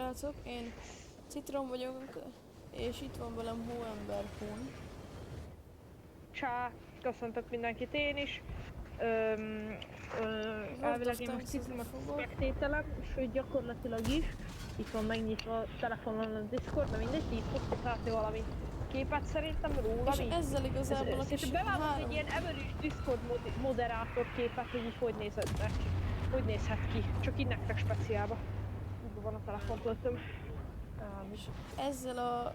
srácok, én Citrom vagyok, és itt van velem Hóember Hun. Csá, köszöntök mindenkit én is. World of Elvileg én most Tanks-ezni Citromot fogok. megtételem, sőt gyakorlatilag is. Itt van megnyitva a telefonon a Discord, de mindegy, ti itt fogtok látni valami képet szerintem rólam És így. ezzel igazából a kis Szerintem bevállalok egy ilyen három... Evelyn Discord moderátor képet, hogy így hogy nézhet ki. Csak így nektek speciálba. Úgyban van a telefontöltöm. És ezzel a...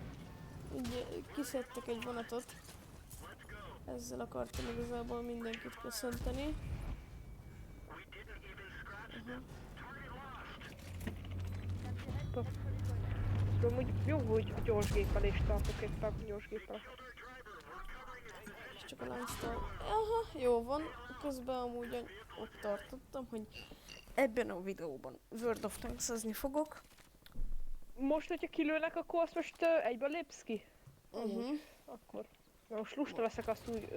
Így kiszedtek egy vonatot. Ezzel akartam igazából mindenkit köszönteni. Amúgy jó, hogy gyors gépelést tartok éppen, gyors géppel. És csak a lánctal... Aha, jó van. Közben amúgy ott tartottam, hogy ebben a videóban World of Tanks-ezni fogok. Most, hogyha kilőnek, akkor azt most egyből lépsz ki? Akkor. Na most lusta leszek azt úgy...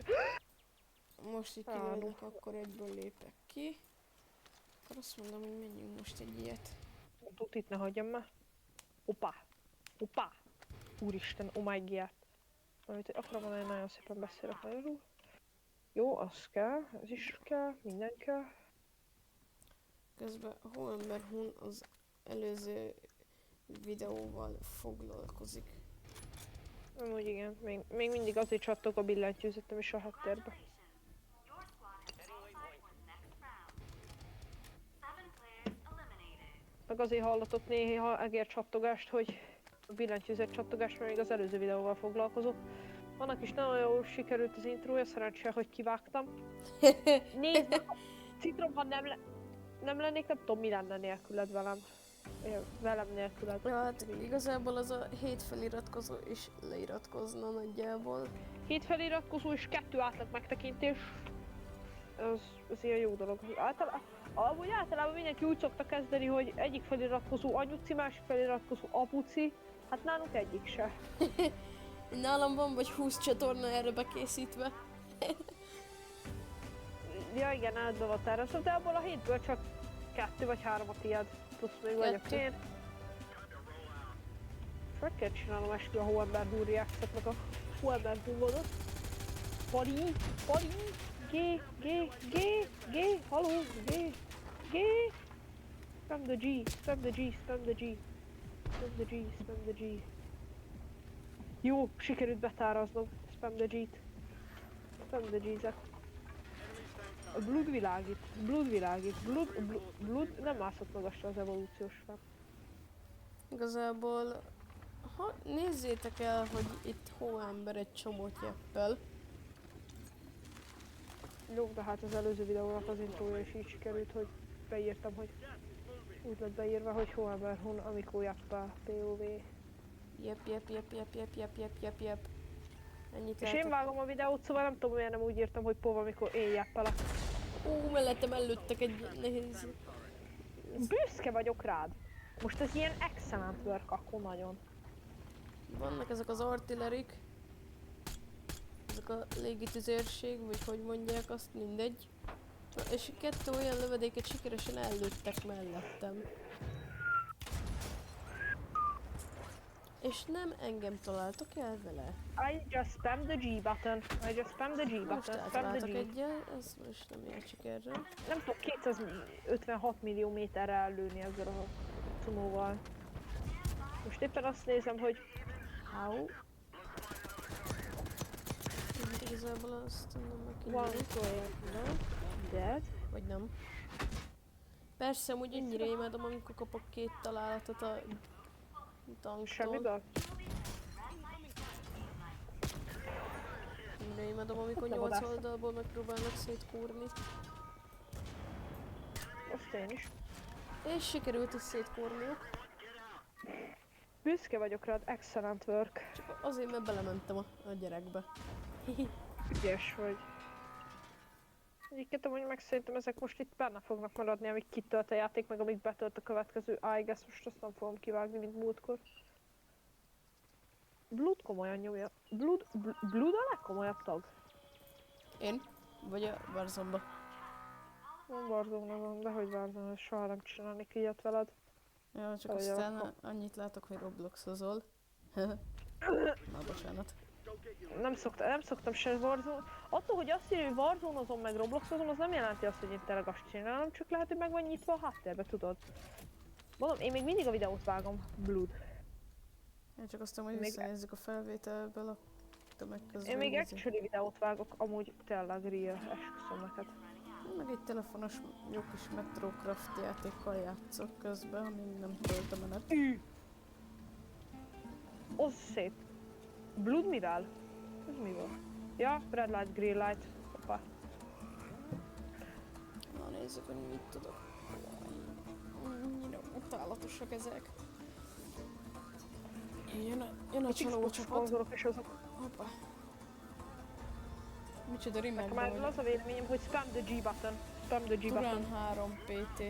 Most itt kilőnek, akkor egyből lépek ki. Akkor azt mondom, hogy menjünk most egy ilyet. Itt ne hagyjam már. Hoppá! Hoppá! Úristen, oh my god. Amit akarom mondani, nagyon szépen beszélek magyarul. Jó, az kell, ez is kell, minden kell. Közben Hóember Hun az előző videóval foglalkozik. Amúgy igen, még mindig azért csattog a billentyűzetem is a háttérbe. Meg azért hallatott néha egércsattogást, hogy a billentyűzet csattogást, mert még az előző videóval foglalkozott. Annak is nagyon jól sikerült az intrója, szerencsére, hogy kivágtam. Nézd meg, Citromban nem lennék, nem tudom mi lenne nélküled velem. Velem nélküled. Ja, hát igazából az a 7 feliratkozó is leiratkozna nagyjából. 7 feliratkozó és 2 átlag megtekintés. Az ilyen jó dolog. Általában mindenki úgy szokta kezdeni, hogy egyik feliratkozó anyuci, másik feliratkozó apuci. Hát nálunk egyik se. Nálam van vagy 20 csatorna erre bekészítve. Ja igen, nálad be van tervezve, de abból a 7-ből csak 2 vagy 3 a tiéd. Plusz még vagyok én. És meg kell csinálnom eskü a Hóember Hun reactot, meg a Hóember Hunodot. Pali, G, haló, G. Spam the G, spam the G, spam the G. Spam the G, spam the G. Jó, sikerült betáraznom. Spam the G-t. Spam the G-zet. A Blood világít. Blood nem mászott magasra az evolúciós fel. Igazából, ha nézzétek el, hogy itt Hóember egy csomót jeppel. Jó, de hát az előző videónak az intrója is így sikerült, hogy beírtam, hogy úgy lett beírva, hogy Hóember Hun, amikor jappál, POV. Jep. Ennyit És látok. én vágom a videót, szóval nem tudom, miért nem úgy írtam, hogy POV, amikor én jappalak. Mellettem előttek egy nehéz... Büszke vagyok rád. Most ez ilyen excellent work, akkor nagyon. Vannak ezek az artillerik. Ezek a légitüzérség, vagy hogy mondják azt, mindegy. És 2 olyan lövedéket sikeresen ellőttek mellettem. És nem engem találtak el vele. I just spam the G button. Most Spam the eltaláltak G. egyel, ez most nem jár sikerre. Nem tudom, 256 millió méterre ellőni ezzel a cumóval. Most éppen azt nézem, hogy How? Igazából azt nem van meg olyan, dead. vagy nem. Persze, amúgy ennyire imádom, amikor kapok 2 találatot a tanktól. Semmiből? Ennyire imádom, amikor Nem 8 vadászom. oldalból megpróbálnak szétkúrni. Most én is. És sikerült is szétkúrniuk. Büszke vagyok rád, excellent work. Csak azért, mert belementem a gyerekbe. Ügyes vagy. Egyiket amúgy meg szerintem ezek most itt benne fognak maradni, amíg kitölt a játék, meg amíg betölt a következő I guess, most azt nem fogom kivágni, mint múltkor. Blood komolyan nyomja. Blood a legkomolyabb tag. Én? Vagy a Warzone-ba? Nem Warzone van, de hogy Warzone, soha nem csinálnék ilyet veled. Ja, csak Ahogy aztán akkor. annyit látok, hogy Robloxozol. Na, bocsánat. Nem szoktam se Warzone. Attól, hogy azt írja, hogy Warzone-ozom meg Robloxozom, az nem jelenti azt, hogy én tényleg azt csinálom, csak lehet, hogy meg van nyitva a háttérbe, tudod. Mondom, én még mindig a videót vágom. Blood. Én csak aztán, hogy Még- visszanézzük a felvételből a tömeg Én közben. még így actually videót vágok, amúgy tényleg real, esküszöm neked. meg egy telefonos jó kis Metrocraft játékkal játszok közben, amíg nem tölt a menet. Az szép. Blood mivel? Ez mi volt? Ja, red light, green light. Hoppá. Na nézzük, hogy mit tudok. Annyira utálatosak ezek. Jön a csaló csapat. Szponzorok és azok. Hoppá. Micsoda Nekem rimekben már vagy. az a véleményem, hogy spam the G button. Spam the G Turán button. 3 PT.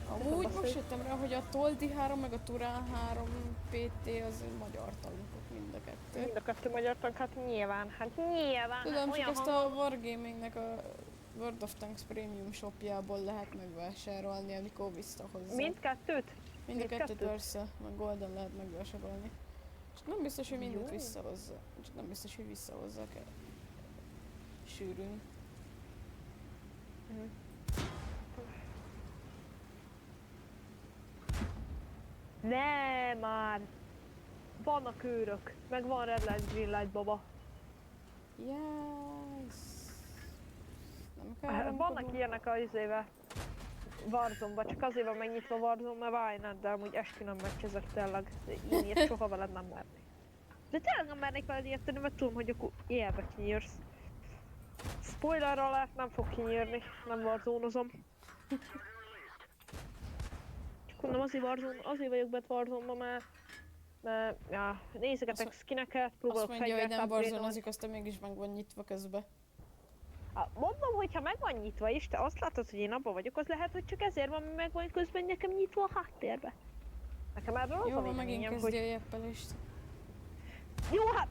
Amúgy most jöttem rá, hogy a Toldi 3 meg a Turán 3 PT az magyar tankok mind a kettő. Mind a kettő magyar tank, hát nyilván. Tudom, csak olyan ezt a Wargamingnek a World of Tanks Premium shopjából lehet megvásárolni, amikor visszahozzák. Mindkettőt? Mind a kettőt mindkettőt? persze, meg Golden lehet megvásárolni. Csak nem biztos, hogy mindent Jó. visszahozza. Csak nem biztos, hogy visszahozzák el. Sűrűn. Ne már! Vannak őrök, meg van red light, green light baba. Yes! Nem kell Vannak ilyenek az izével. Warzone-ba, csak azért van megnyitva Warzone, mert Vine, de amúgy eskü nem megcsezek tényleg. Én ilyet soha veled nem mernék. De tényleg nem mernék veled ilyet tenni, mert tudom, hogy akkor élve kinyírsz. Spoiler alert, nem fog kinyírni, nem Warzone-ozom. Csak mondom, azért vagyok bent Warzone-ba, mert ja, nézegetek skineket, Azt próbálok mondja, hogy fegyvert nem upgrade-olni. Warzone-ozik, aztán mégis meg van nyitva közben. Mondom, hogy ha meg van nyitva is, te azt látod, hogy én abban vagyok, az lehet, hogy csak ezért van, mert meg van közben nekem nyitva a háttérbe. Nekem erről az Jó, a van, megint véleményem, kezdi hogy... a jeppelést. Jó, hát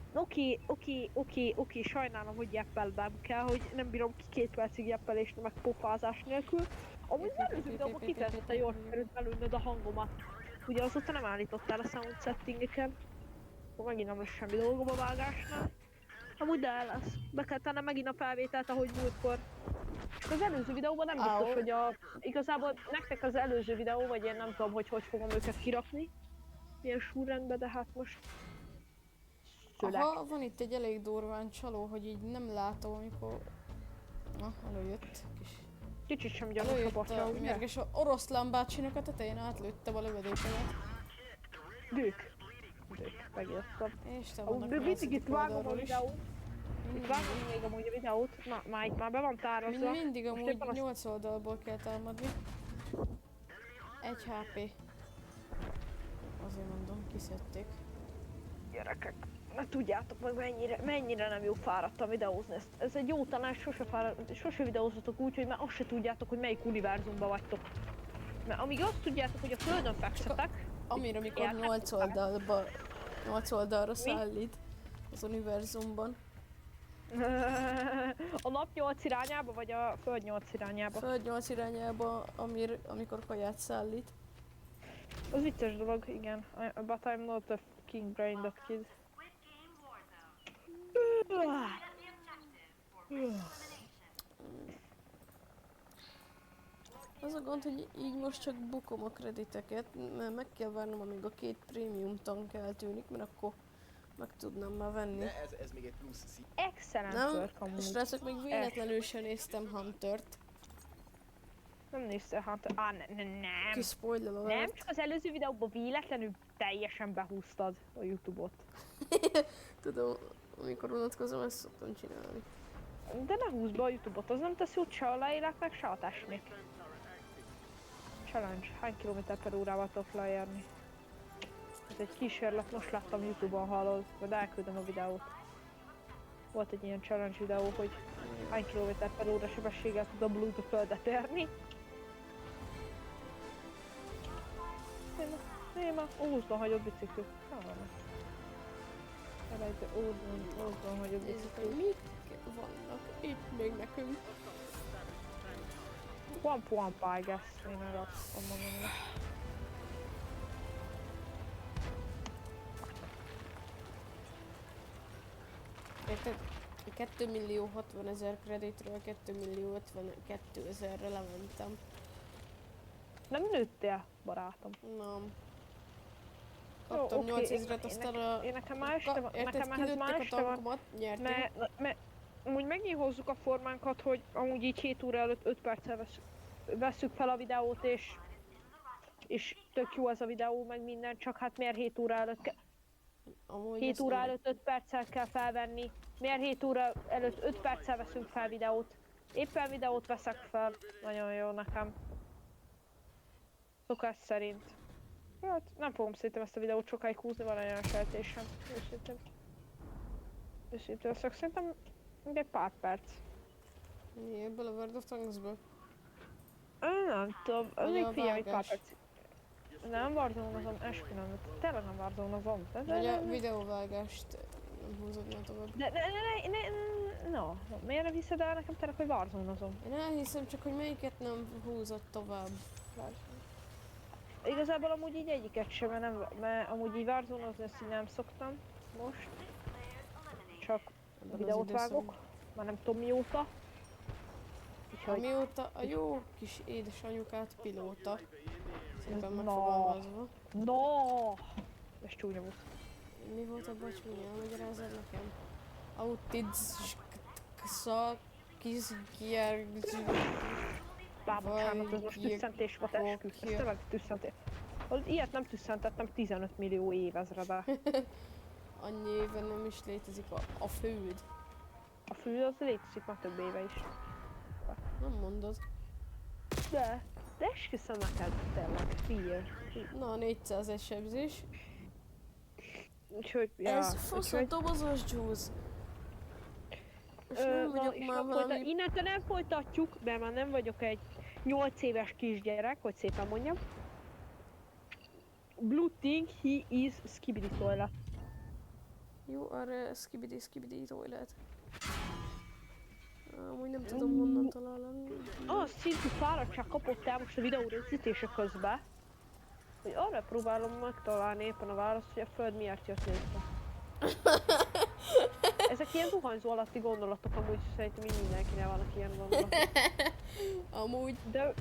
oké, sajnálom, hogy jeppelnem kell, hogy nem bírom ki 2 percig jeppelést, meg pofázás nélkül. Amúgy az előző videóban kifejezetten jól sikerült belülnöd a hangomat. Ugye azóta nem állítottál a sound settingeken. Akkor megint nem lesz semmi dolgom a vágásnál. Amúgy de el lesz. Be kell tennem megint a felvételt, ahogy múltkor. Csak az előző videóban nem biztos, Au. hogy igazából nektek az előző videó, vagy én nem tudom, hogy fogom őket kirakni. Milyen súrendben, de hát most... Szülek. Aha, van itt egy elég durván csaló, hogy így nem látom, amikor... Na, előjött. Kis... Kicsit sem gyanús a Előjött batya, a ugye? mérges oroszlán bácsinak a tetején, átlőttem a lövedékemet. Dők. Megértem. És te Amúgy vannak mindig nyolcadik itt vágom a oldalról is. videót. Itt vágom még amúgy a videót. Na, már be van tárazva. Mindig Most amúgy éppen azt- 8 oldalból kell támadni. 1 HP. Azért mondom, kiszedték. Gyerekek, na tudjátok meg mennyire nem jó fáradtam videózni ezt. Ez egy jó tanács, sose videózzatok úgy, hogy már azt se tudjátok, hogy melyik univerzumban vagytok. Mert amíg azt tudjátok, hogy a Földön fekszetek, Amire, amikor Értek? 8 oldalra szállít az univerzumban. a nap 8 irányába, vagy a Föld 8 irányába. Föld 8 irányába, amikor kaját szállít. Az vicces dolog, igen. But I'm not a king brain that kid. Az a gond, hogy így most csak bukom a krediteket, mert meg kell várnom, amíg a 2 prémium tank eltűnik, mert akkor meg tudnám már venni. De ez még egy plusz szín. Excellent Nem, work amúgy. srácok, még véletlenül sem néztem Huntert. Nem nézte, hát... Nem. Kis spoiler Nem, alert. csak az előző videóban véletlenül teljesen behúztad a YouTube-ot. Tudom, amikor unatkozom, ezt szoktam csinálni. De ne húzd be a YouTube-ot, az nem tesz jót se a leírák, meg se a testnek. Challenge. Hány kilométer per órával tudok lejárni? Ez egy kísérlet, most láttam YouTube-on, hallod, majd elküldöm a videót. Volt egy ilyen challenge videó, hogy hány kilométer per óra sebességgel tud a Blood a földet érni. Néma, ózban hagyott bicikli. Elejtő ózban hagyott Nézzük, bicikli. hogy mik vannak itt még nekünk. One, I guess. Én erre azt mondom. Érted? 2 millió 60 ezer kreditről 2 millió 52 ezerre lementem. Nem nőttél, barátom. Nem. Jó, Kaptam oké, 8 ezret, aztán a... én nekem már este van, Érted, nekem ehhez már kilőttek a este van, tankomat, nyertünk. mert amúgy megint hozzuk a formánkat, hogy amúgy így 7 óra előtt 5 perccel vesszük fel a videót, és tök jó ez a videó, meg minden, csak hát miért 7 óra előtt Amúgy 7 ezt óra nem... előtt 5 perccel kell felvenni, miért 7 óra előtt 5 perccel veszünk fel videót. Éppen videót veszek fel, nagyon jó nekem. Szokás szerint. Hát nem fogom szerintem ezt a videót sokáig húzni, van olyan sejtésem. Őszintén. Őszintén leszek, szerintem egy pár perc. Mi ebből a World of Tanks-ből? Nem tudom, Vagy még a figyelj egy pár vágás? perc. Nem Warzone-ozom, esküvőm, tényleg nem Warzone-ozom. Vagy a videóvágást nem húzod már tovább. No, miért nem hiszed el nekem tényleg, hogy Warzone-ozom? Én elhiszem csak, hogy melyiket nem húzott tovább. Igazából amúgy így egyiket sem, mert amúgy így Warzone-ozni ezt így nem szoktam most. Csak Ebben az videót időszakban. vágok, már nem tudom mióta. Úgyhogy Amióta a jó kis édesanyukát pilóta. Szépen Na. megfogalmazva. no! Ez csúnya volt. Mi volt a becsúnya? Elmagyarázod nekem? Autizsksza Bocsánat, ez most tüsszentés volt, eskü. Ez tényleg tüsszentés. Ilyet nem tüsszentettem 15 millió évezrede. Annyi éve nem is létezik a föld. A fű az létezik már több éve is. Nem mondod. De esküszöm neked, tényleg, hülye. Na, 401 sebzés. Úgyhogy, ja, Ez fasz a dobozos juice. És nem vagyok és már akkor valami... innentől nem folytatjuk, mert már nem vagyok egy 8 éves kisgyerek, hogy szépen mondjam. Blue thing, he is skibidi toilet. You are a skibidi toilet. Amúgy nem tudom honnan találni. Azt szintű fáradtság kapott el most a videó rögzítése közben, hogy arra próbálom megtalálni éppen a választ, hogy a Föld miért jött létre. Ezek ilyen zuhanyzó alatti gondolatok, amúgy szerintem így mindenkinek vannak ilyen gondolatok. Amúgy De,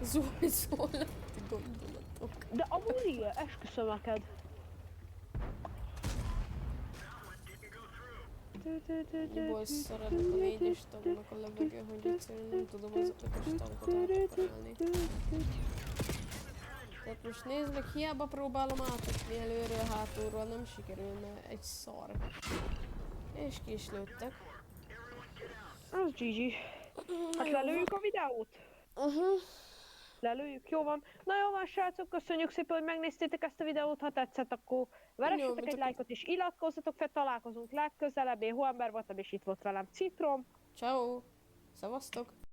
zújszólati gondolatok. de amúgy igen, esküszöm neked. Annyiból szaradnak a négyes tanknak a levegő, hogy egyszerűen nem tudom az ötös tankot áttalálni. Tehát most nézd meg, hiába próbálom átadni előről, hátulról, nem sikerül, mert egy szar. És ki is lőttek. Az GG. Hát lelőjük a videót? Lelőjük, jó van. Na jó van, srácok, köszönjük szépen, hogy megnéztétek ezt a videót, ha tetszett, akkor veressetek egy lájkot és iratkozzatok fel, találkozunk legközelebb. Én Hóember voltam, és itt volt velem Citrom. Ciao. Szevasztok!